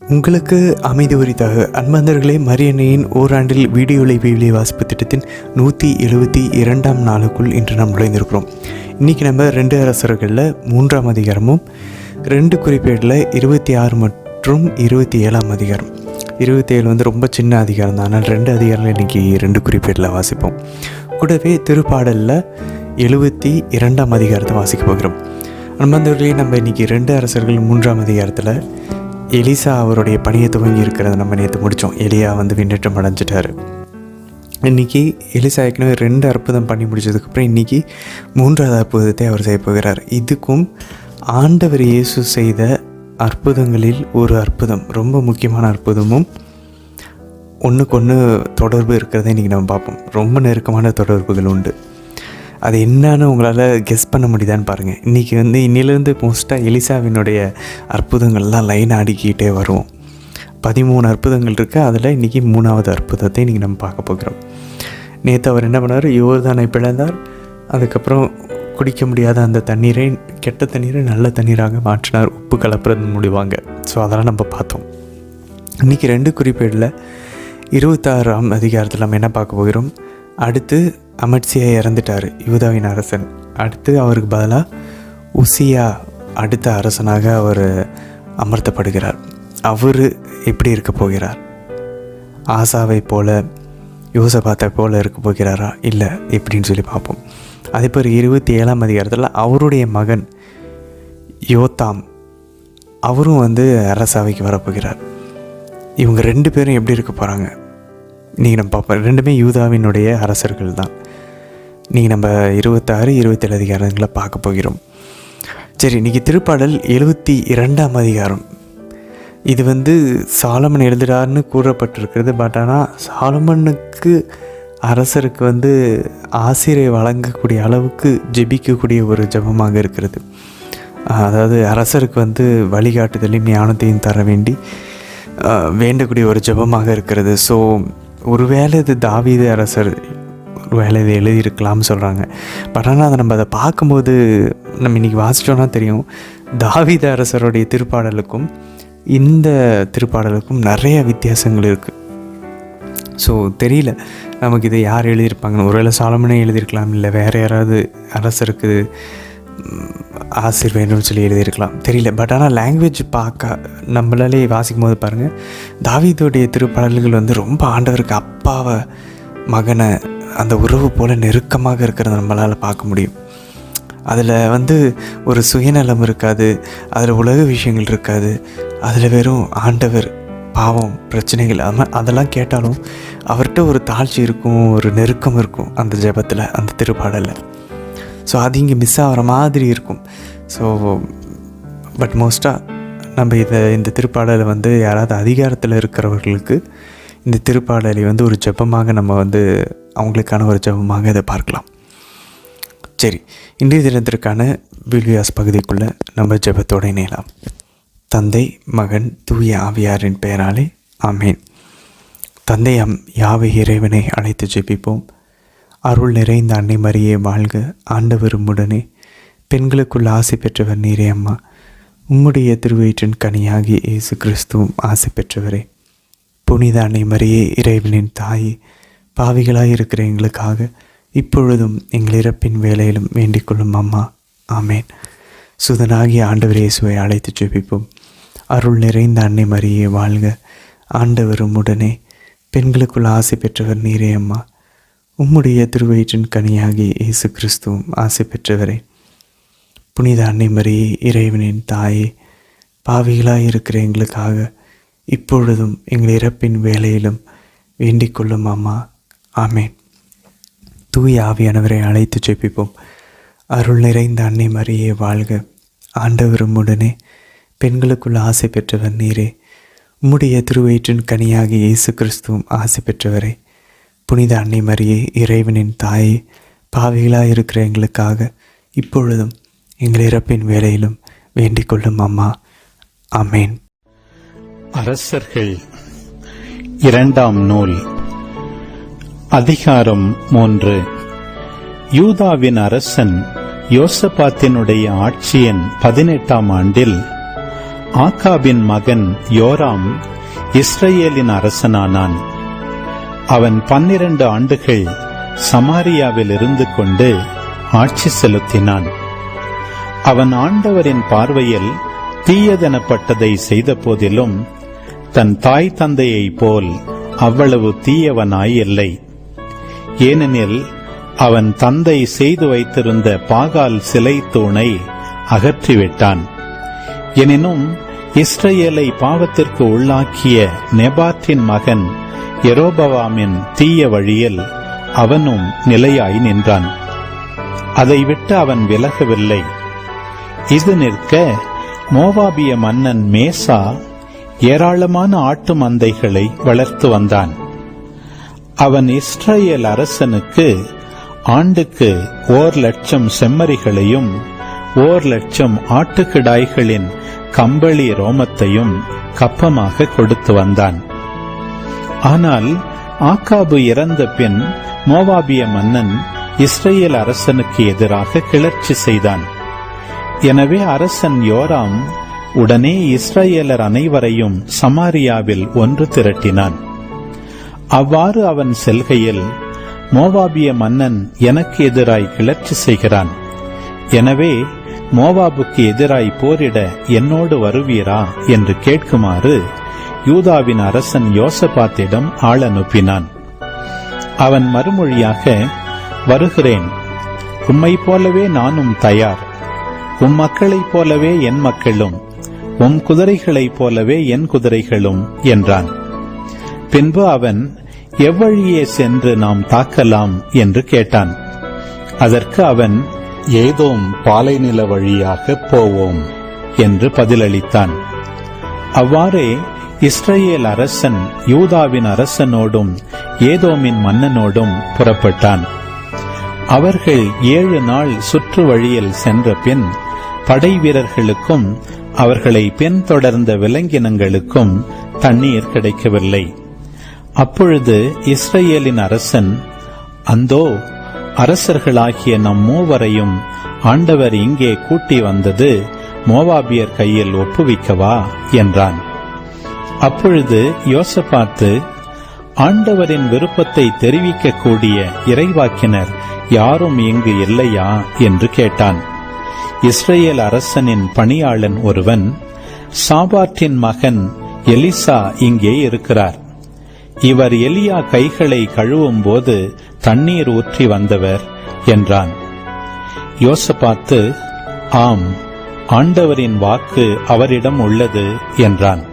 உங்களுக்கு அமைதி உரித்தாக அன்பந்தர்களே, மரியன்னையின் ஓராண்டில் வீடியோ லைப்ரரி வாசிப்பு திட்டத்தின் 172ஆம் நாளுக்குள் இன்று நாம் நுழைந்திருக்கிறோம். இன்றைக்கி நம்ம 2 அரசர்களில் 3ஆம் அதிகாரமும் 2 குறிப்பேடில் 26 மற்றும் 27ஆம் அதிகாரம். 27 ரொம்ப சின்ன அதிகாரம் தான், ஆனால் 2 அதிகாரங்கள் இன்றைக்கி 2 குறிப்பேடில் வாசிப்போம். கூடவே திருப்பாடலில் 72ஆம் அதிகாரத்தை வாசிக்க போகிறோம். அன்பந்தர்களே, நம்ம இன்றைக்கி 2 அரசர்கள் 3ஆம் அதிகாரத்தில் எலிசா அவருடைய பணியை துவங்கி இருக்கிறத நம்ம நேற்று முடித்தோம். எலியா விண்ணேற்றம் அடைஞ்சிட்டார். இன்றைக்கி எலிசா ஏற்கனவே 2 அற்புதம் பண்ணி முடிச்சதுக்கப்புறம் இன்றைக்கி 3ஆவது அற்புதத்தை அவர் செய்ய போகிறார். இதுக்கும் ஆண்டவர் இயேசு செய்த அற்புதங்களில் ஒரு அற்புதம், ரொம்ப முக்கியமான அற்புதமும் ஒன்றுக்கு ஒன்று தொடர்பு இருக்கிறத இன்றைக்கி நம்ம பார்ப்போம். ரொம்ப நெருக்கமான தொடர்புகள் உண்டு. அது என்னன்னு உங்களால் கெஸ் பண்ண முடியுதான்னு பாருங்கள். இன்றைக்கி இன்னிலேருந்து மோஸ்ட்டாக எலிசாவினுடைய அற்புதங்கள்லாம் லைன் ஆடிக்கிட்டே வருவோம். 13 அற்புதங்கள் இருக்குது. அதில் இன்றைக்கி 3ஆவது அற்புதத்தை இன்றைக்கி நம்ம பார்க்க போகிறோம். நேற்று அவர் என்ன பண்ணார்? யோர்தானை பிளந்தார். அதுக்கப்புறம் குடிக்க முடியாத அந்த தண்ணீரை, கெட்ட தண்ணீரை நல்ல தண்ணீராக மாற்றினார், உப்பு கலப்புறது முடிவாங்க. ஸோ அதெல்லாம் நம்ம பார்த்தோம். இன்றைக்கி 2 குறிப்பேடில் 26ஆம் அதிகாரத்தில் நம்ம என்ன பார்க்க போகிறோம்? அடுத்து அமத்சியா இறந்துட்டார், யூதாவின் அரசன். அடுத்து அவருக்கு பதிலாக உசியா அடுத்த அரசனாக அவர் அமர்த்தப்படுகிறார். அவர் எப்படி இருக்க போகிறார்? ஆசாவை போல, யோசபாத்தை போல இருக்க போகிறாரா, இல்லை எப்படின்னு சொல்லி பார்ப்போம். அதே போல் 27ஆம் அதிகாரத்தில் அவருடைய மகன் யோத்தாம் அவரும் அரசாவைக்கு வரப்போகிறார். இவங்க 2 பேரும் எப்படி இருக்க போகிறாங்க இன்றைக்கி நம்ம பார்ப்போம். 2மே யூதாவினுடைய அரசர்கள் தான். இன்றைக்கி நம்ம 26, 27 அதிகாரங்களை பார்க்க போகிறோம். சரி, இன்றைக்கி திருப்பாடல் 72ஆம் அதிகாரம். இது சாலமன் எழுதுறாருன்னு கூறப்பட்டிருக்கிறது. பட் ஆனால் சாலமனுக்கு அரசருக்கு ஆசிரியை வழங்கக்கூடிய அளவுக்கு ஜெபிக்கக்கூடிய ஒரு ஜெபமாக இருக்கிறது. அதாவது அரசருக்கு வழிகாட்டுதலையும் ஞானத்தையும் தர வேண்டி வேண்டக்கூடிய ஒரு ஜெபமாக இருக்கிறது. ஸோ ஒருவேளை இது தாவீது அரசர் ஒருவேளை இது எழுதியிருக்கலாம்னு சொல்கிறாங்க. பட் ஆனால் அதை பார்க்கும்போது நம்ம இன்றைக்கி வாசித்தோன்னா தெரியும், தாவீது அரசருடைய திருப்பாடலுக்கும் இந்த திருப்பாடலுக்கும் நிறைய வித்தியாசங்கள் இருக்குது. ஸோ தெரியல நமக்கு இதை யார் எழுதியிருப்பாங்கன்னு. ஒருவேளை சாலமனே எழுதியிருக்கலாம், இல்லை வேறு யாராவது அரசருக்கு ஆசிர் வேணும்னு சொல்லி எழுதியிருக்கலாம், தெரியல. பட் ஆனால் லாங்குவேஜ் பார்க்க நம்மளாலே வாசிக்கும் போது பாருங்கள், தாவீதுடைய திருப்பாடல்கள் ரொம்ப ஆண்டவருக்கு அப்பாவை மகனை அந்த உறவு போல் நெருக்கமாக இருக்கிறத நம்மளால் பார்க்க முடியும். அதில் ஒரு சுயநலம் இருக்காது, அதில் உலக விஷயங்கள் இருக்காது, அதில் வெறும் ஆண்டவர், பாவம், பிரச்சனைகள் அதெல்லாம் கேட்டாலும் அவர்கிட்ட ஒரு தாழ்ச்சி இருக்கும், ஒரு நெருக்கம் இருக்கும் அந்த ஜெபத்தில், அந்த திருப்பாடலில். ஸோ அது இங்கே மிஸ் ஆகிற மாதிரி இருக்கும். ஸோ பட் மோஸ்ட்டாக நம்ம இந்த திருப்பாடலை யாராவது அதிகாரத்தில் இருக்கிறவர்களுக்கு இந்த திருப்பாடலை ஒரு ஜெபமாக நம்ம அவங்களுக்கான ஒரு ஜெபமாக இதை பார்க்கலாம். சரி, இன்றைய தினத்திற்கான வில்வியாஸ் பகுதிக்குள்ளே நம்ம ஜெபத்தோடு இணையலாம். தந்தை, மகன், தூய ஆவியாரின் பெயராலே ஆமேன். தந்தை யாவை இறைவனை அழைத்து ஜெபிப்போம். அருள் நிறைந்த அன்னை மரியே வாழ்க, ஆண்டவர் உம்முடனே, பெண்களுக்குள் ஆசை பெற்றவர் நீரே அம்மா. உம்முடைய திருவயிற்றின் கனியாகி இயேசு கிறிஸ்துவும் ஆசை பெற்றவரே. புனித அன்னை மரியே, இறைவனின் தாயே, பாவிகளாய் இருக்கிற எங்களுக்காக இப்பொழுதும் எங்கள் இறப்பின் வேலையிலும் வேண்டிக் கொள்ளும் அம்மா. ஆமேன். சுதனாகிய ஆண்டவர் இயேசுவை அழைத்து ஜெபிப்போம். அருள் நிறைந்த அன்னை மரியே வாழ்க, ஆண்டவர் உம்முடனே, பெண்களுக்குள் ஆசை பெற்றவர் நீரே அம்மா. உம்முடைய திருவயிற்றின் கனியாகி இயேசு கிறிஸ்துவும் ஆசை பெற்றவரே. புனித அன்னை மரியே, இறைவனின் தாயே, பாவிகளாய் இருக்கிற எங்களுக்காக இப்பொழுதும் எங்கள் இறப்பின் வேலையிலும் வேண்டிக் கொள்ளும் அம்மா. ஆமேன். தூய ஆவியானவரை அழைத்து ஜெபிப்போம். அருள் நிறைந்த அன்னை மரியே வாழ்க, ஆண்டவர் உம்முடனே, பெண்களுக்குள் ஆசை பெற்றவர் நீரே. உம்முடைய திருவயிற்றின் கனியாகி இயேசு கிறிஸ்துவும் ஆசை பெற்றவரே. புனித அன்னை மரியே, இறைவனின் தாயே, பாவிகளாய் இருக்கிற எங்களுக்காக இப்பொழுதும் எங்கள் இறப்பின் வேலையிலும் வேண்டிக் கொள்ளும் அம்மா. ஆமேன். அரசர்கள் 2ஆம் நூல், அதிகாரம் 3. யூதாவின் அரசன் யோசபாத்தினுடைய ஆட்சியின் 18ஆம் ஆண்டில் ஆகாபின் மகன் யோராம் இஸ்ரேலின் அரசனானான். அவன் 12 ஆண்டுகள் சமாரியாவில் இருந்து கொண்டு ஆட்சி செலுத்தினான். அவன் ஆண்டவரின் பார்வையில் தீயதெனப்பட்டதை செய்த போதிலும் தன் தாய் தந்தையைப் போல் அவ்வளவு தீயவனாயில்லை. ஏனெனில் அவன் தந்தை செய்து வைத்திருந்த பாகால் சிலை தூணை அகற்றிவிட்டான். எனினும் இஸ்ரேலை பாவத்திற்கு உள்ளாக்கிய நெபாத்தின் மகன் யெரொபெயாமின் தீய வழியில் அவனும் நிலையாய் நின்றான். அதை விட்டு அவன் விலகவில்லை. இது நிற்க மோவாபிய மன்னன் மேசா ஏராளமான ஆட்டு மந்தைகளை வளர்த்து வந்தான். அவன் இஸ்ரேல் அரசனுக்கு ஆண்டுக்கு 1,00,000 செம்மறிகளையும் 1,00,000 ஆட்டுக்கிடாய்களின் கம்பளி ரோமத்தையும் கப்பமாக கொடுத்து வந்தான். ஆனால் ஆகாபு இறந்த பின் மோவாபிய மன்னன் இஸ்ரேல் அரசனுக்கு எதிராக கிளர்ச்சி செய்தான். எனவே அரசன் யோராம் உடனே இஸ்ரேலர் அனைவரையும் சமாரியாவில் ஒன்று திரட்டினான். அவ்வாறு அவன் செல்கையில், மோவாபிய மன்னன் எனக்கு எதிராய் கிளர்ச்சி செய்கிறான், எனவே மோவாபுக்கு எதிராய் போரிட என்னோடு வருவீரா என்று கேட்குமாறு யூதாவின் அரசன் யோசபாத்திடம் ஆள் அனுப்பினான். அவன் மறுமொழியாக, வருகிறேன், உம்மை போலவே நானும் தயார், உம் மக்களைப் போலவே என் மக்களும், உம் குதிரைகளைப் போலவே என் குதிரைகளும் என்றான். பின்பு அவன், எவ்வழியே சென்று நாம் தாக்கலாம் என்று கேட்டான். அதற்கு அவன், ஏதோம் பாலைநில வழியாக போவோம் என்று பதிலளித்தான். அவ்வாறே இஸ்ரேல் அரசன் யூதாவின் அரசனோடும் ஏதோமின் மன்னனோடும் புறப்பட்டான். அவர்கள் 7 நாள் சுற்று வழியில் சென்ற பின் படை வீரர்களுக்கும் அவர்களை பின்தொடர்ந்த விலங்கினங்களுக்கும் தண்ணீர் கிடைக்கவில்லை. அப்பொழுது இஸ்ரேலின் அரசன், அந்தோ அரசர்களாகிய நம் மூவரையும் ஆண்டவர் இங்கே கூட்டி வந்தது மோவாபியர் கையில் ஒப்புவிக்கவா என்றான். அப்பொழுது யோசபாத்து, ஆண்டவரின் விருப்பத்தை தெரிவிக்கக்கூடிய இறைவாக்கினர் யாரும் இங்கு இல்லையா என்று கேட்டான். இஸ்ரேல் அரசனின் பணியாளன் ஒருவன், சாபாற்றின் மகன் எலிசா இங்கே இருக்கிறார், இவர் எலியா கைகளை கழுவும் போது தண்ணீர் ஊற்றி வந்தவர் என்றான். யோசபாத்து, ஆம், ஆண்டவரின் வாக்கு அவரிடம் உள்ளது என்றான்.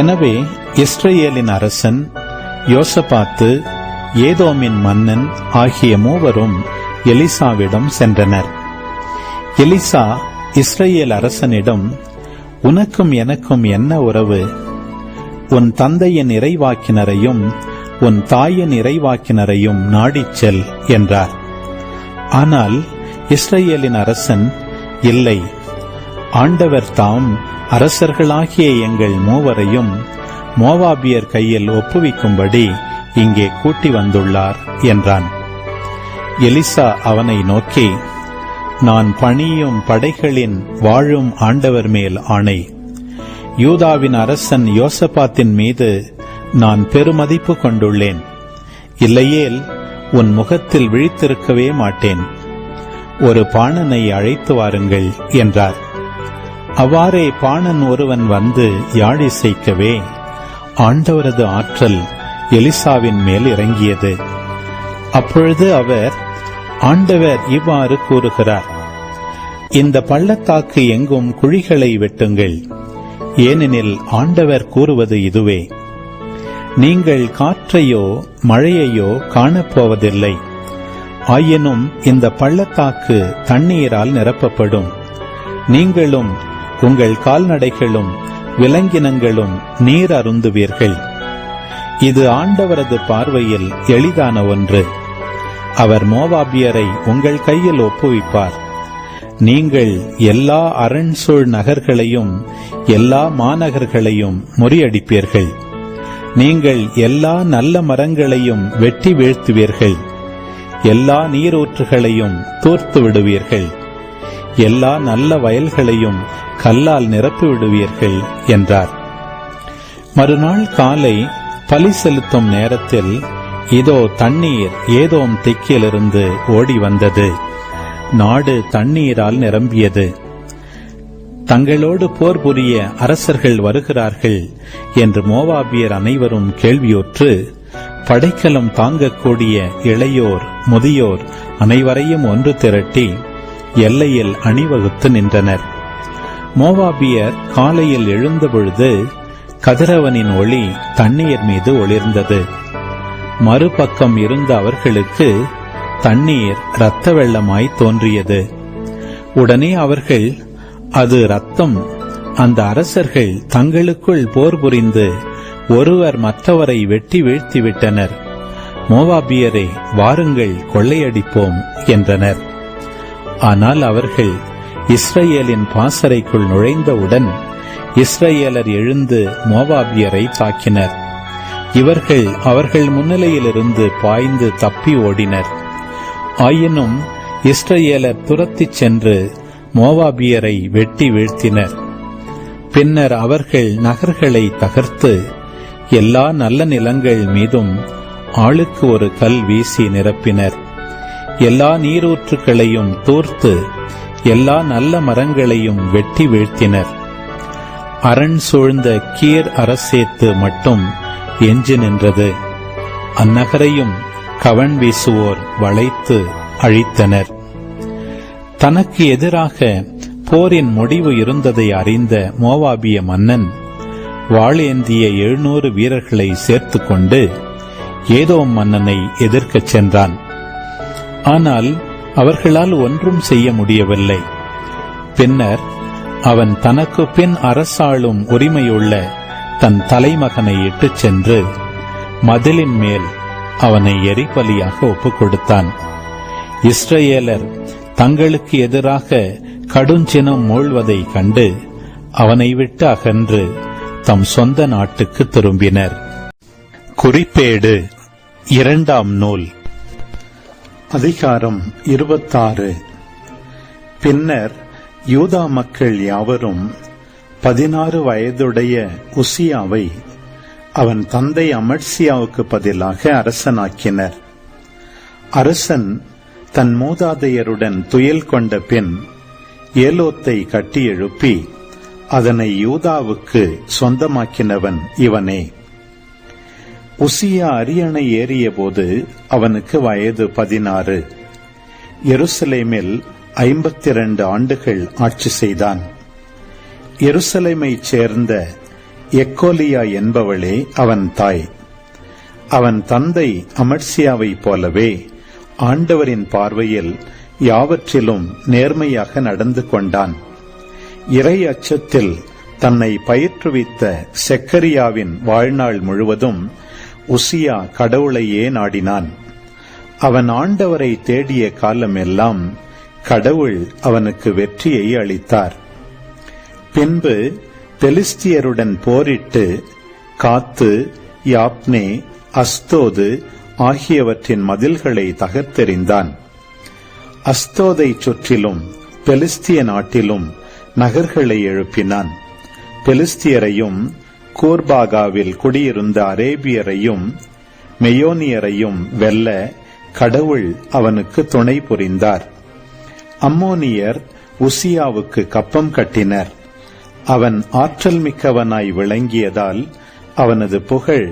எனவே இஸ்ரேலின் அரசன், யோசபாத்து, ஏதோமின் மன்னன் ஆகிய மூவரும் எலிசாவிடம் சென்றனர். எலிசா இஸ்ரேல் அரசனிடம், உனக்கும் எனக்கும் என்ன உறவு? உன் தந்தையின் இறைவாக்கினரையும் உன் தாயின் இறைவாக்கினரையும் நாடிச் செல் என்றார். ஆனால் இஸ்ரேலின் அரசன், இல்லை, ஆண்டவர் தாம் அரசர்களாகிய எங்கள் மூவரையும் மோவாபியர் கையில் ஒப்புவிக்கும்படி இங்கே கூட்டி வந்துள்ளார் என்றான். எலிசா அவனை நோக்கி, நான் பணியும் படைகளின் வாழும் ஆண்டவர் மேல் ஆணை, யூதாவின் அரசன் யோசபாத்தின் மீது நான் பெருமதிப்பு கொண்டுள்ளேன், இல்லையேல் உன் முகத்தில் விழித்திருக்கவே மாட்டேன், ஒரு பாணனை அழைத்து வாருங்கள் என்றார். அவ்வாறே பாணன் ஒருவன் வந்து யாழிசைக்கவே ஆண்டவரது ஆற்றல் எலிசாவின் மேல் இறங்கியது. அப்பொழுது அவர், ஆண்டவர் இவ்வாறு கூறுகிறார், இந்த பள்ளத்தாக்கு எங்கும் குழிகளை வெட்டுங்கள், ஏனெனில் ஆண்டவர் கூறுவது இதுவே, நீங்கள் காற்றையோ மழையையோ காணப்போவதில்லை, ஆயினும் இந்த பள்ளத்தாக்கு தண்ணீரால் நிரப்பப்படும், நீங்களும் உங்கள் கால்நடைகளும் விலங்கினங்களும் நீர் அருந்துவீர்கள். இது ஆண்டவரது பார்வையில் எளிதான ஒன்று. அவர் மோவாபியரை உங்கள் கையில் ஒப்புவிப்பார். நீங்கள் எல்லா அரண்சூழ் நகர்களையும் எல்லா மாநகர்களையும் முறியடிப்பீர்கள். நீங்கள் எல்லா நல்ல மரங்களையும் வெட்டி வீழ்த்துவீர்கள். எல்லா நீரூற்றுகளையும் தூர்த்து விடுவீர்கள். எல்லா நல்ல வயல்களையும் கல்லால் நிரப்பிவிடுவீர்கள் என்றார். மறுநாள் காலை பலி செலுத்தும் நேரத்தில் இதோ தண்ணீர் ஏதோம் திக்கிலிருந்து ஓடி வந்தது. நாடு தண்ணீரால் நிரம்பியது. தங்களோடு போர் புரிய அரசர்கள் வருகிறார்கள் என்று மோவாபியர் அனைவரும் கேள்வியுற்று படைக்கலம் தாங்கக்கூடிய இளையோர் முதியோர் அனைவரையும் ஒன்று திரட்டி எல்லையில் அணிவகுத்து நின்றனர். மோவாபியர் காலையில் எழுந்தபொழுது கதிரவனின் ஒளி தண்ணீர் மீது ஒளிர்ந்தது. மறுபக்கம் இருந்த அவர்களுக்கு தண்ணீர் இரத்த வெள்ளமாய் தோன்றியது. உடனே அவர்கள், அது இரத்தம், அந்த அரசர்கள் தங்களுக்குள் போர் புரிந்து ஒருவர் மற்றவரை வெட்டி வீழ்த்திவிட்டனர். மோவாபியரை வாருங்கள் கொள்ளையடிப்போம் என்றனர். ஆனால் அவர்கள் இஸ்ரேலின் பாசறைக்குள் நுழைந்தவுடன் இஸ்ரேலர் எழுந்து மோவாபியரை தாக்கினர். இவர்கள் அவர்கள் முன்னிலையிலிருந்து பாய்ந்து தப்பி ஓடினர். ஆயினும் இஸ்ரேலர் துரத்திச் சென்று மோவாபியரை வெட்டி வீழ்த்தினர். பின்னர் அவர்கள் நகர்களை தகர்த்து எல்லா நல்ல நிலங்கள் மீதும் ஆளுக்கு ஒரு கல் வீசி நிரப்பினர். எல்லா நீரூற்றுகளையும் தூர்த்து எல்லா நல்ல மரங்களையும் வெட்டி வீழ்த்தினர். அரண் சூழ்ந்த கீர் அரசேத்து மட்டும் எஞ்சி நின்றது. அந்நகரையும் கவன் வீசுவோர் வளைத்து அழித்தனர். தனக்கு எதிராக போரின் முடிவு இருந்ததை அறிந்த மோவாபிய மன்னன் வாளேந்திய 700 வீரர்களை சேர்த்துக் கொண்டு ஏதோம் மன்னனை எதிர்க்கச் சென்றான். ஆனால் அவர்களால் ஒன்றும் செய்ய முடியவில்லை. பின்னர் அவன் தனக்கு பின் அரசாளும் உரிமையுள்ள தன் தலைமகனை இட்டுச் சென்று மதிலின் மேல் அவனை எரிபலியாக ஒப்புக் கொடுத்தான். இஸ்ரேலர் தங்களுக்கு எதிராக கடுஞ்சினம் மூழ்வதை கண்டு அவனை விட்டு அகன்று தம் சொந்த நாட்டுக்கு திரும்பினர். குறிப்பேடு 2ஆம் நூல், அதிகாரம் 26. பின்னர் யூதா மக்கள் யாவரும் 16 வயதுடைய உசியாவை அவன் தந்தை அமத்சியாவுக்கு பதிலாக அரசனாக்கினர். அரசன் தன் மூதாதையருடன் துயில் கொண்ட பின் ஏலோத்தை கட்டி எழுப்பி அதனை யூதாவுக்கு சொந்தமாக்கினவன் இவனே. உசியா அரியணை ஏறிய போது அவனுக்கு வயது 16. எருசலேமில் 52 ஆண்டுகள் ஆட்சி செய்தான். எருசலேமைச் சேர்ந்த எக்கோலியா என்பவளே அவன் தாய். அவன் தந்தை அமத்சியாவைப் போலவே ஆண்டவரின் பார்வையில் யாவற்றிலும் நேர்மையாக நடந்து கொண்டான். இறை அச்சத்தில் தன்னை பயிற்றுவித்த செக்கரியாவின் வாழ்நாள் முழுவதும் உசியா கடவுளையே நாடினான். அவன் ஆண்டவரை தேடிய காலமெல்லாம் கடவுள் அவனுக்கு வெற்றியை அளித்தார். பின்பு பெலிஸ்தியருடன் போரிட்டு காத்து, யாப்னே, அஸ்தோது ஆகியவற்றின் மதில்களை தகர்த்தெறிந்தான். அஸ்தோதை சுற்றிலும் பெலிஸ்திய நாட்டிலும் நகர்களை எழுப்பினான். பெலிஸ்தியரையும் கூர்பாகாவில் குடியிருந்த அரேபியரையும் மெயோனியரையும் வெல்ல கடவுள் அவனுக்கு துணை புரிந்தார். அம்மோனியர் உசியாவுக்கு கப்பம் கட்டினர். அவன் ஆற்றல் மிக்கவனாய் விளங்கியதால் அவனது புகழ்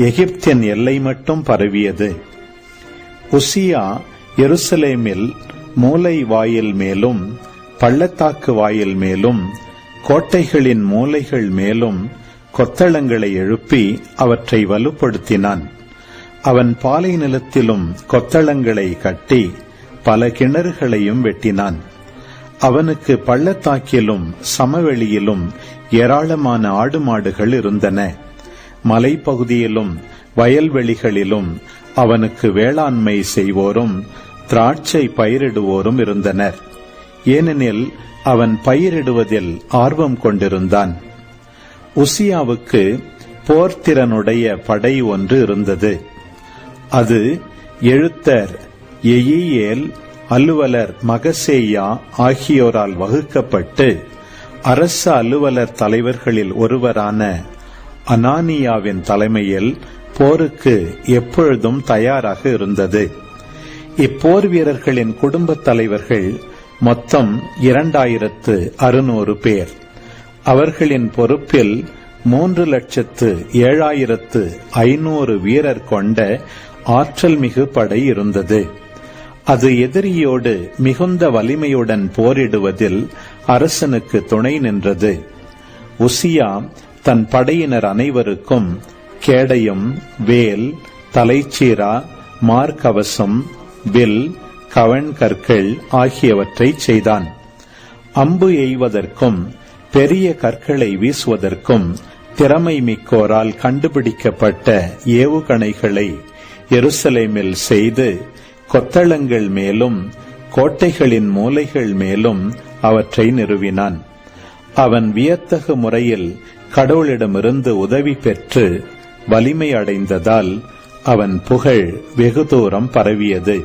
எகிப்தின் எல்லை மட்டும் பரவியது. உசியா எருசலேமில் மூலை வாயில் மேலும் பள்ளத்தாக்கு வாயில் மேலும் கோட்டைகளின் மூலைகள் மேலும் கொத்தளங்களை எழுப்பி அவற்றை வலுப்படுத்தினான். அவன் பாலை நிலத்திலும் கொத்தளங்களை கட்டி பல கிணறுகளையும் வெட்டினான். அவனுக்கு பள்ளத்தாக்கிலும் சமவெளியிலும் ஏராளமான ஆடு மாடுகள் இருந்தன. மலைப்பகுதியிலும் வயல்வெளிகளிலும் அவனுக்கு வேளாண்மை செய்வோரும் திராட்சை பயிரிடுவோரும் இருந்தனர். ஏனெனில் அவன் பயிரிடுவதில் ஆர்வம் கொண்டிருந்தான். உசியாவுக்கு போர்த்திறனுடைய படை ஒன்று இருந்தது. அது எழுத்தர் எயியேல், அலுவலர் மகசேயா ஆகியோரால் வகுக்கப்பட்டு அரச அலுவலர் தலைவர்களில் ஒருவரான அனானியாவின் தலைமையில் போருக்கு எப்பொழுதும் தயாராக இருந்தது. இப்போர் வீரர்களின் குடும்பத் தலைவர்கள் மொத்தம் 2600 பேர். அவர்களின் பொறுப்பில் 3,07,500 வீரர் கொண்ட ஆற்றல் மிகு படை இருந்தது. அது எதிரியோடு மிகுந்த வலிமையுடன் போரிடுவதில் அரசனுக்கு துணை நின்றது. உசியா தன் படையினர் அனைவருக்கும் கேடயம், வேல், தலைச்சீரா, மார்க்கவசம், வில், கவண் கற்கள் ஆகியவற்றை செய்தான். அம்பு எய்வதற்கும் பெரிய கற்களை வீசுவதற்கும் திறமை மிக்கோரால் கண்டுபிடிக்கப்பட்ட ஏவுகணைகளை எருசலேமில் செய்து கொத்தளங்கள் மேலும் கோட்டைகளின் மூலைகள் மேலும் அவற்றை நிறுவினான். அவன் வியத்தகு முறையில் கடவுளிடமிருந்து உதவி பெற்று வலிமை அடைந்ததால் அவன் புகழ் வெகு தூரம் பரவியது.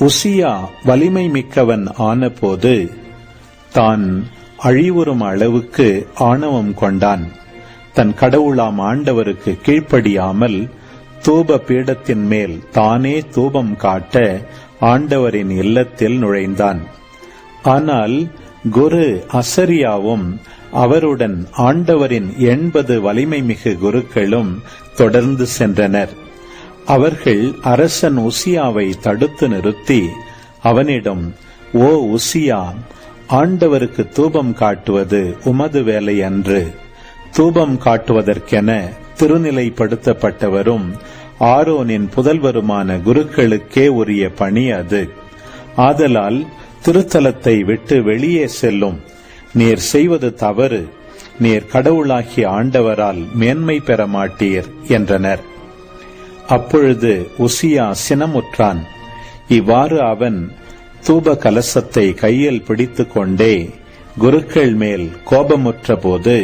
உசியா வலிமை மிக்கவன் ஆனபோது தான் அழிவுறும் அளவுக்கு ஆணவம் கொண்டான். தன் கடவுளாம் ஆண்டவருக்கு கீழ்ப்படியாமல் தூப பீடத்தின் மேல் தானே தூபம் காட்ட ஆண்டவரின் இல்லத்தில் நுழைந்தான். ஆனால் குரு அசரியாவும் அவருடன் ஆண்டவரின் 80 வலிமை மிகு குருக்களும் தொடர்ந்து சென்றனர். அவர்கள் அரசன் உசியாவை தடுத்து நிறுத்தி அவனிடம், ஓ உசியா, ஆண்டவருக்கு தூபம் காட்டுவது உமது வேலை அன்று. தூபம் காட்டுவதற்கென திருநிலைப்படுத்தப்பட்டவரும் ஆரோனின் புதல்வருமான குருக்களுக்கே உரிய பணி அது. ஆதலால் திருத்தலத்தை விட்டு வெளியே செல்லும். நீர் செய்வது தவறு. நீர் கடவுளாகிய ஆண்டவரால் மேன்மை பெற மாட்டீர் என்றனர். அப்பொழுது உசியா சினமுற்றான். இவ்வாறு அவன் தூப கலசத்தை கையில் பிடித்துக் கொண்டே குருக்கள் மேல் கோபமுற்ற போது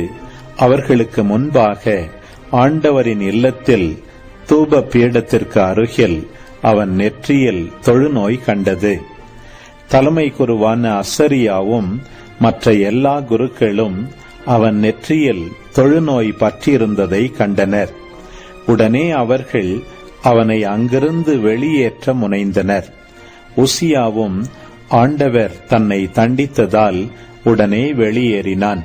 அவர்களுக்கு முன்பாக ஆண்டவரின் இல்லத்தில் தூப பீடத்திற்கு அருகில் அவன் நெற்றியில் தொழுநோய் கண்டது. தலைமை குருவான அசரியாவும் மற்ற எல்லா குருக்களும் அவன் நெற்றியில் தொழுநோய் பற்றியிருந்ததை கண்டனர். உடனே அவர்கள் அவனை அங்கிருந்து வெளியேற்ற முனைந்தனர். உசியாவும் ஆண்டவர் தன்னை தண்டித்ததால் உடனே வெளியேறினான்.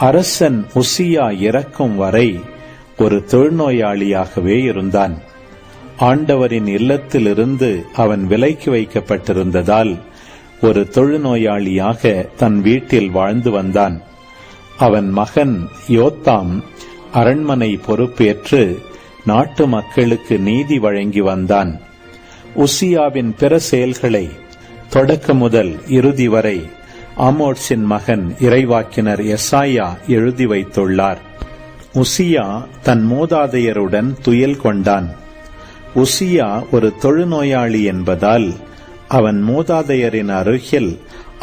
அரசன் உசியா இறக்கும் வரை ஒரு தொழுநோயாளியாகவே இருந்தான். ஆண்டவரின் இல்லத்திலிருந்து அவன் விலக்கி வைக்கப்பட்டிருந்ததால் ஒரு தொழுநோயாளியாக தன் வீட்டில் வாழ்ந்து வந்தான். அவன் மகன் யோத்தாம் அரண்மனை பொறுப்பேற்று நாட்டு மக்களுக்கு நீதி வழங்கி வந்தான். உசியாவின் பிற செயல்களை தொடக்க முதல் இறுதி வரை ஆமோத்ஸின் மகன் இறைவாக்கினர் எசாயா எழுதி வைத்துள்ளார். உசியா தன் மூதாதையருடன் துயில் கொண்டான். உசியா ஒரு தொழுநோயாளி என்பதால் அவன் மூதாதையரின் அருகில்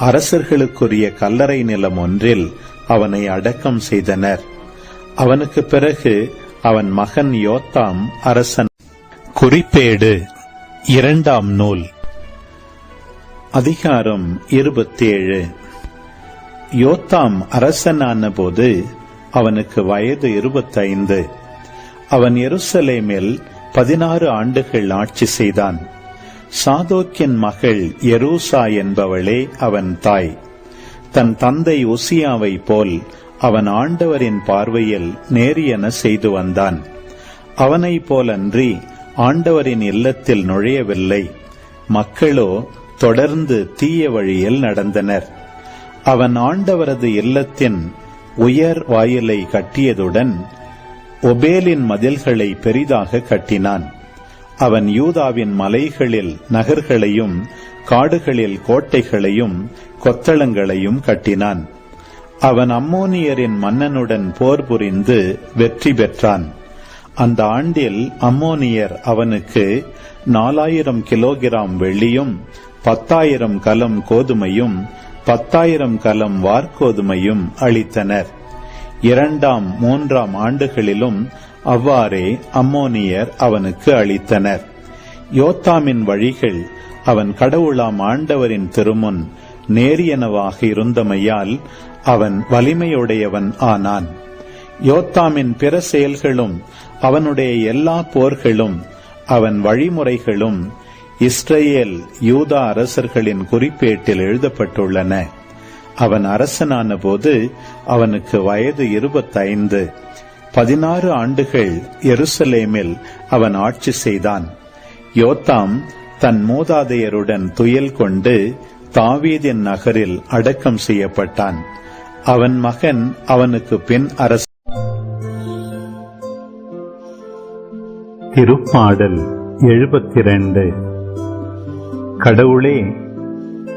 அரசர்களுக்குரிய கல்லறை நிலம் ஒன்றில் அவனை அடக்கம் செய்தனர். அவனுக்கு பிறகு அவன் மகன் யோத்தாம் அரசன். குறிப்பேடு 2ஆம் நூல், அதிகாரம் 27. யோத்தாம் அரசனான போது அவனுக்கு வயது 25. அவன் எருசலேமில் 16 ஆண்டுகள் ஆட்சி செய்தான். சாதோக்கின் மகள் எரூசா என்பவளே அவன் தாய். தன் தந்தை உசியாவை போல் அவன் ஆண்டவரின் பார்வையில் நேரியன செய்து வந்தான். அவனைப் போலன்றி ஆண்டவரின் இல்லத்தில் நுழையவில்லை. மக்களோ தொடர்ந்து தீய வழியில் நடந்தனர். அவன் ஆண்டவரது இல்லத்தின் உயர் வாயிலை கட்டியதுடன் ஒபேலின் மதில்களை பெரிதாக கட்டினான். அவன் யூதாவின் மலைகளில் நகர்களையும் காடுகளில் கோட்டைகளையும் கொத்தளங்களையும் கட்டினான். அவன் அம்மோனியரின் மன்னனுடன் போர் புரிந்து வெற்றி பெற்றான். அந்த ஆண்டில் அம்மோனியர் அவனுக்கு 4000 கிலோகிராம் வெள்ளியும் 10,000 கலம் கோதுமையும் 10,000 கலம் வார்கோதுமையும் அளித்தனர். 2ஆம் 3ஆம் ஆண்டுகளிலும் அவ்வாறே அம்மோனியர் அவனுக்கு அளித்தனர். யோத்தாமின் வழிகள் அவன் கடவுளாம் ஆண்டவரின் திருமுன் நேரியனவாக இருந்தமையால் அவன் வலிமையுடையவன் ஆனான். யோத்தாமின் பிற செயல்களும் அவனுடைய எல்லா போர்களும் அவன் வழிமுறைகளும் இஸ்ரேல் யூதா அரசர்களின் குறிப்பேட்டில் எழுதப்பட்டுள்ளன. அவன் அரசனான போது அவனுக்கு வயது 25. 16 ஆண்டுகள் எருசலேமில் அவன் ஆட்சி செய்தான். யோத்தாம் தன் மூதாதையருடன் துயில் கொண்டு தாவீதின் நகரில் அடக்கம் செய்யப்பட்டான். அவன் மகன் அவனுக்கு பின் அரச. திருப்பாடல் 72. கடவுளே,